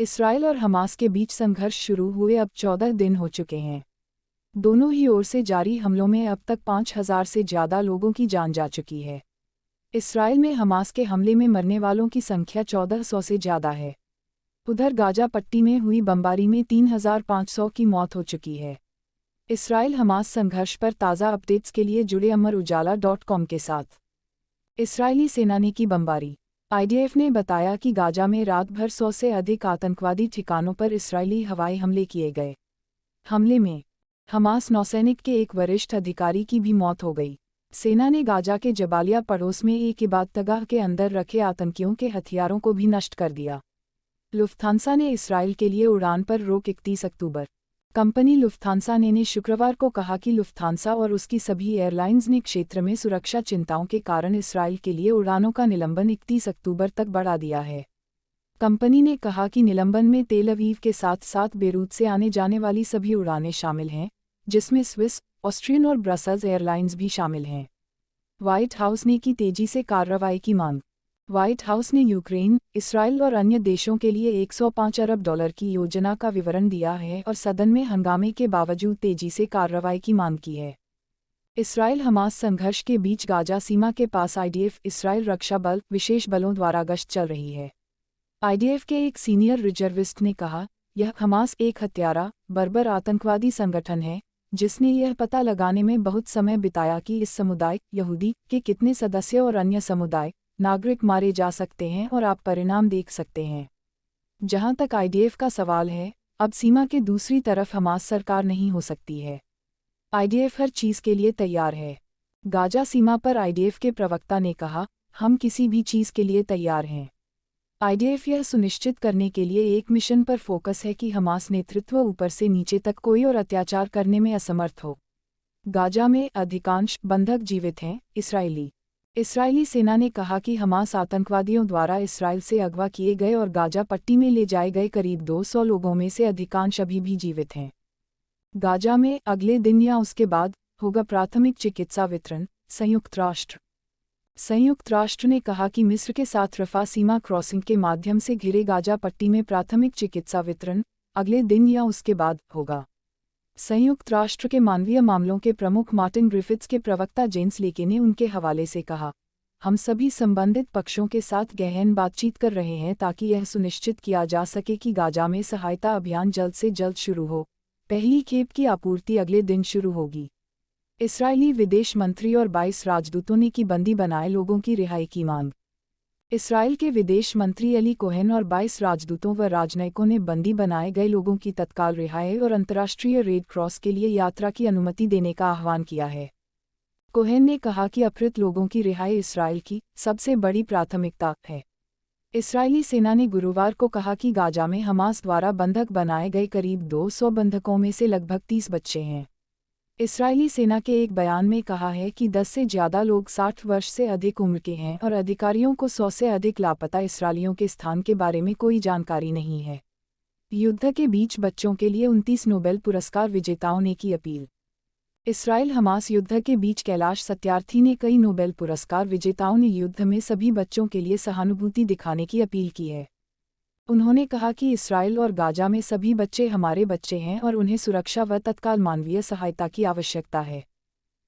Israel और Hamas के बीच संघर्ष शुरू हुए अब 14 दिन हो चुके हैं। दोनों ही ओर से जारी हमलों में अब तक 5,000 से ज़्यादा लोगों की जान जा चुकी है। इसराइल में हमास के हमले में मरने वालों की संख्या 1400 से ज़्यादा है। उधर गाजा पट्टी में हुई बमबारी में 3,500 की मौत हो चुकी है। इसराइल हमास संघर्ष पर ताज़ा अपडेट्स के लिए जुड़े अमरउजाला.com के साथ। इसराइली सेना ने की बमबारी। IDF ने बताया कि गाजा में रात भर 100 से अधिक आतंकवादी ठिकानों पर इसराइली हवाई हमले किए गए। हमले में हमास नौसैनिक के एक वरिष्ठ अधिकारी की भी मौत हो गई। सेना ने गाजा के जबालिया पड़ोस में एक इबादतगाह के अंदर रखे आतंकियों के हथियारों को भी नष्ट कर दिया। लुफ्थांसा ने इसराइल के लिए उड़ान पर रोक 31 अक्टूबर। कंपनी लुफ्थांसा ने शुक्रवार को कहा कि लुफ्थांसा और उसकी सभी एयरलाइंस ने क्षेत्र में सुरक्षा चिंताओं के कारण इसराइल के लिए उड़ानों का निलंबन 31 अक्टूबर तक बढ़ा दिया है। कंपनी ने कहा कि निलंबन में तेल अवीव के साथ साथ बेरूत से आने जाने वाली सभी उड़ानें शामिल हैं, जिसमें स्विस, ऑस्ट्रियन और ब्रसल्स एयरलाइंस भी शामिल हैं। व्हाइट हाउस ने की तेजी से कार्रवाई की मांग। व्हाइट हाउस ने यूक्रेन, इसराइल और अन्य देशों के लिए $105 अरब की योजना का विवरण दिया है और सदन में हंगामे के बावजूद तेजी से कार्रवाई की मांग की है। इसराइल हमास संघर्ष के बीच गाजा सीमा के पास IDF इसराइल रक्षा बल विशेष बलों द्वारा गश्त चल रही है। IDF के एक सीनियर रिजर्विस्ट ने कहा, यह हमास एक हत्यारा, बर्बर आतंकवादी संगठन है, जिसने यह पता लगाने में बहुत समय बिताया कि इस समुदाय, यहूदी, के कितने सदस्य और अन्य समुदाय, नागरिक मारे जा सकते हैं और आप परिणाम देख सकते हैं। जहां तक IDF का सवाल है, अब सीमा के दूसरी तरफ हमास सरकार नहीं हो सकती है। IDF हर चीज़ के लिए तैयार है। गाजा सीमा पर IDF के प्रवक्ता ने कहा, हम किसी भी चीज़ के लिए तैयार हैं। IDF यह सुनिश्चित करने के लिए एक मिशन पर फोकस है कि हमास नेतृत्व ऊपर से नीचे तक कोई और अत्याचार करने में असमर्थ हो। गाजा में अधिकांश बंधक जीवित हैं। इसराइली सेना ने कहा कि हमास आतंकवादियों द्वारा इसराइल से अगवा किए गए और गाजा पट्टी में ले जाए गए करीब 200 लोगों में से अधिकांश अभी भी जीवित हैं। गाजा में अगले दिन या उसके बाद होगा प्राथमिक चिकित्सा वितरण। संयुक्त राष्ट्र ने कहा कि मिस्र के साथ रफा सीमा क्रॉसिंग के माध्यम से घिरे गाजा पट्टी में प्राथमिक चिकित्सा वितरण अगले दिन या उसके बाद होगा। संयुक्त राष्ट्र के मानवीय मामलों के प्रमुख मार्टिन ग्रिफिथ्स के प्रवक्ता जेम्स लेके ने उनके हवाले से कहा, हम सभी संबंधित पक्षों के साथ गहन बातचीत कर रहे हैं ताकि यह सुनिश्चित किया जा सके कि गाजा में सहायता अभियान जल्द से जल्द शुरू हो। पहली खेप की आपूर्ति अगले दिन शुरू होगी। इसराइली विदेश मंत्री और 22 राजदूतों ने की बंदी बनाए लोगों की रिहाई की मांग। इसराइल के विदेश मंत्री एली कोहेन और 22 राजदूतों व राजनयिकों ने बंदी बनाए गए लोगों की तत्काल रिहाई और अंतर्राष्ट्रीय रेड क्रॉस के लिए यात्रा की अनुमति देने का आह्वान किया है। कोहेन ने कहा कि अपहृत लोगों की रिहाई इसराइल की सबसे बड़ी प्राथमिकता है। इसराइली सेना ने गुरुवार को कहा कि गाजा में हमास द्वारा बंधक बनाए गए करीब 200 बंधकों में से लगभग 30 बच्चे हैं। इसराइली सेना के एक बयान में कहा है कि 10 से ज़्यादा लोग 60 वर्ष से अधिक उम्र के हैं और अधिकारियों को 100 से अधिक लापता इसराइलियों के स्थान के बारे में कोई जानकारी नहीं है। युद्ध के बीच बच्चों के लिए 29 नोबेल पुरस्कार विजेताओं ने की अपील। इसराइल हमास युद्ध के बीच कैलाश सत्यार्थी ने कई नोबेल पुरस्कार विजेताओं ने युद्ध में सभी बच्चों के लिए सहानुभूति दिखाने की अपील की है। उन्होंने कहा कि इसराइल और गाजा में सभी बच्चे हमारे बच्चे हैं और उन्हें सुरक्षा व तत्काल मानवीय सहायता की आवश्यकता है।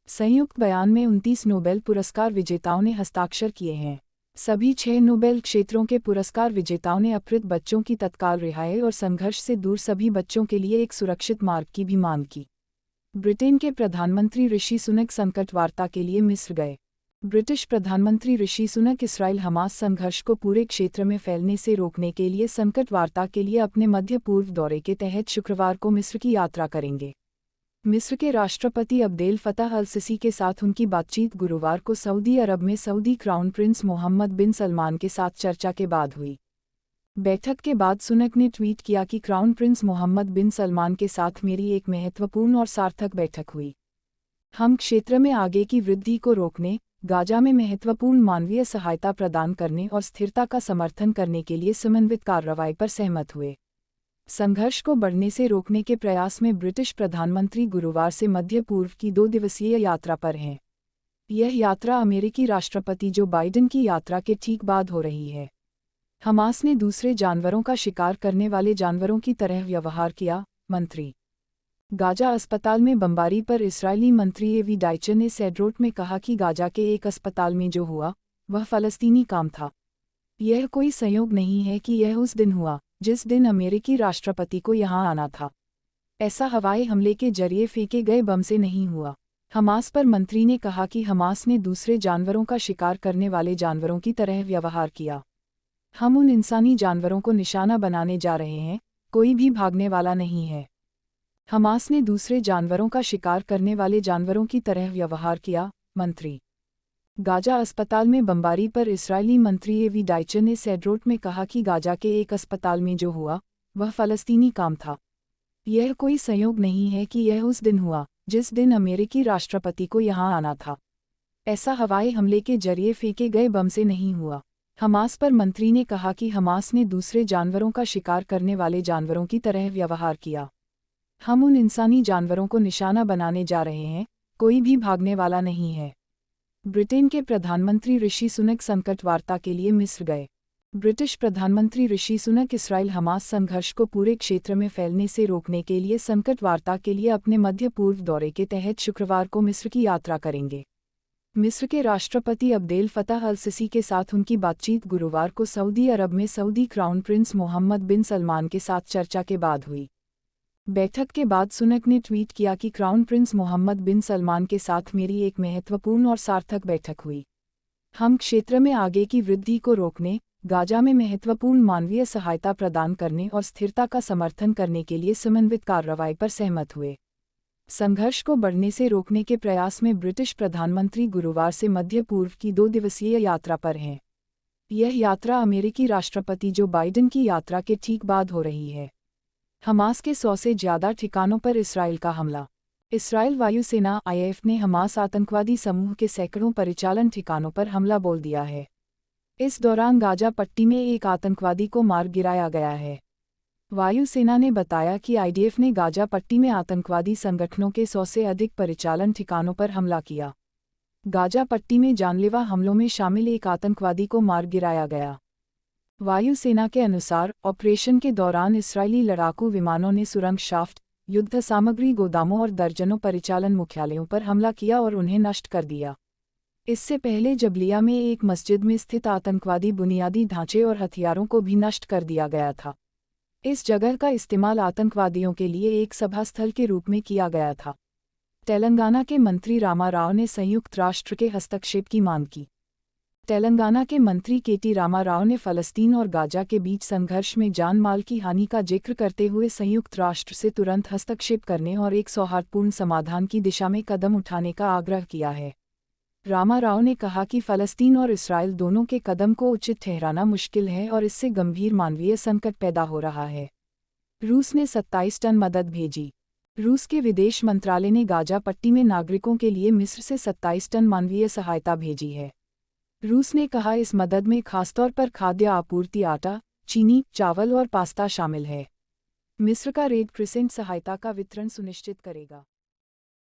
संयुक्त बयान में 29 नोबेल पुरस्कार विजेताओं ने हस्ताक्षर किए हैं। सभी 6 नोबेल क्षेत्रों के पुरस्कार विजेताओं ने अपहृत बच्चों की तत्काल रिहाई और संघर्ष से दूर सभी बच्चों के लिए एक सुरक्षित मार्ग की भी मांग की। ब्रिटेन के प्रधानमंत्री ऋषि सुनक संकट वार्ता के लिए मिस्र गए। ब्रिटिश प्रधानमंत्री ऋषि सुनक इसराइल हमास संघर्ष को पूरे क्षेत्र में फैलने से रोकने के लिए संकट वार्ता के लिए अपने मध्य पूर्व दौरे के तहत शुक्रवार को मिस्र की यात्रा करेंगे। मिस्र के राष्ट्रपति अब्देल फताह अल सिसी के साथ उनकी बातचीत गुरुवार को सऊदी अरब में सऊदी क्राउन प्रिंस मोहम्मद बिन सलमान के साथ चर्चा के बाद हुई। बैठक के बाद सुनक ने ट्वीट किया कि क्राउन प्रिंस मोहम्मद बिन सलमान के साथ मेरी एक महत्वपूर्ण और सार्थक बैठक हुई। हम क्षेत्र में आगे की वृद्धि को रोकने, गाजा में महत्वपूर्ण मानवीय सहायता प्रदान करने और स्थिरता का समर्थन करने के लिए समन्वित कार्रवाई पर सहमत हुए। संघर्ष को बढ़ने से रोकने के प्रयास में ब्रिटिश प्रधानमंत्री गुरुवार से मध्य पूर्व की 2 दिवसीय यात्रा पर हैं। यह यात्रा अमेरिकी राष्ट्रपति जो बाइडेन की यात्रा के ठीक बाद हो रही है। हमास ने दूसरे जानवरों का शिकार करने वाले जानवरों की तरह व्यवहार किया, मंत्री। गाजा अस्पताल में बमबारी पर इस्राएली मंत्री एवी डाइचर ने सेड्रोट में कहा कि गाजा के एक अस्पताल में जो हुआ, वह फ़लस्तीनी काम था। यह कोई संयोग नहीं है कि यह उस दिन हुआ, जिस दिन अमेरिकी राष्ट्रपति को यहाँ आना था। ऐसा हवाई हमले के जरिए फेंके गए बम से नहीं हुआ। हमास पर मंत्री ने कहा कि हमास ने दूसरे जानवरों का शिकार करने वाले जानवरों की तरह व्यवहार किया। हम उन इंसानी जानवरों को निशाना बनाने जा रहे हैं, कोई भी भागने वाला नहीं है। हमास ने दूसरे जानवरों का शिकार करने वाले जानवरों की तरह व्यवहार किया, मंत्री। गाजा अस्पताल में बमबारी पर इस्राएली मंत्री एवी डाइचर ने सेड्रोट में कहा कि गाजा के एक अस्पताल में जो हुआ, वह फ़लस्तीनी काम था। यह कोई संयोग नहीं है कि यह उस दिन हुआ, जिस दिन अमेरिकी राष्ट्रपति को यहाँ आना था। ऐसा हवाई हमले के जरिए फेंके गए बम से नहीं हुआ। हमास पर मंत्री ने कहा कि हमास ने दूसरे जानवरों का शिकार करने वाले जानवरों की तरह व्यवहार किया। हम उन इंसानी जानवरों को निशाना बनाने जा रहे हैं, कोई भी भागने वाला नहीं है। ब्रिटेन के प्रधानमंत्री ऋषि सुनक संकट वार्ता के लिए मिस्र गए। ब्रिटिश प्रधानमंत्री ऋषि सुनक इसराइल हमास संघर्ष को पूरे क्षेत्र में फैलने से रोकने के लिए संकट वार्ता के लिए अपने मध्य पूर्व दौरे के तहत शुक्रवार को मिस्र की यात्रा करेंगे। मिस्र के राष्ट्रपति अब्देल फताह अल सिसी के साथ उनकी बातचीत गुरुवार को सऊदी अरब में सऊदी क्राउन प्रिंस मोहम्मद बिन सलमान के साथ चर्चा के बाद हुई। बैठक के बाद सुनक ने ट्वीट किया कि क्राउन प्रिंस मोहम्मद बिन सलमान के साथ मेरी एक महत्वपूर्ण और सार्थक बैठक हुई। हम क्षेत्र में आगे की वृद्धि को रोकने, गाजा में महत्वपूर्ण मानवीय सहायता प्रदान करने और स्थिरता का समर्थन करने के लिए समन्वित कार्रवाई पर सहमत हुए। संघर्ष को बढ़ने से रोकने के प्रयास में ब्रिटिश प्रधानमंत्री गुरुवार से मध्य पूर्व की 2 दिवसीय यात्रा पर हैं। यह यात्रा अमेरिकी राष्ट्रपति जो बाइडेन की यात्रा के ठीक बाद हो रही है। हमास के 100 से ज़्यादा ठिकानों पर इसराइल का हमला। इसराइल वायुसेना IDF ने हमास आतंकवादी समूह के सैकड़ों परिचालन ठिकानों पर हमला बोल दिया है। इस दौरान गाजा पट्टी में एक आतंकवादी को मार गिराया गया है। वायुसेना ने बताया कि IDF ने गाजा पट्टी में आतंकवादी संगठनों के 100 से अधिक परिचालन ठिकानों पर हमला किया। गाजा पट्टी में जानलेवा हमलों में शामिल एक आतंकवादी को मार गिराया गया। वायुसेना के अनुसार ऑपरेशन के दौरान इस्राएली लड़ाकू विमानों ने सुरंग शाफ्ट, युद्ध सामग्री गोदामों और दर्जनों परिचालन मुख्यालयों पर हमला किया और उन्हें नष्ट कर दिया। इससे पहले जबलिया में एक मस्जिद में स्थित आतंकवादी बुनियादी ढांचे और हथियारों को भी नष्ट कर दिया गया था। इस जगह का इस्तेमाल आतंकवादियों के लिए एक सभा स्थल के रूप में किया गया था। तेलंगाना के मंत्री रामा राव ने संयुक्त राष्ट्र के हस्तक्षेप की मांग की। तेलंगाना के मंत्री KT रामा राव ने फ़लस्तीन और गाजा के बीच संघर्ष में जान माल की हानि का जिक्र करते हुए संयुक्त राष्ट्र से तुरंत हस्तक्षेप करने और एक सौहार्दपूर्ण समाधान की दिशा में कदम उठाने का आग्रह किया है। रामा राव ने कहा कि फ़लस्तीन और इसराइल दोनों के कदम को उचित ठहराना मुश्किल है और इससे गंभीर मानवीय संकट पैदा हो रहा है। रूस ने 27 टन मदद भेजी। रूस के विदेश मंत्रालय ने गाजा पट्टी में नागरिकों के लिए मिस्र से 27 टन मानवीय सहायता भेजी है। रूस ने कहा इस मदद में खासतौर पर खाद्य आपूर्ति, आटा, चीनी, चावल और पास्ता शामिल है। मिस्र का रेड क्रिसेंट सहायता का वितरण सुनिश्चित करेगा।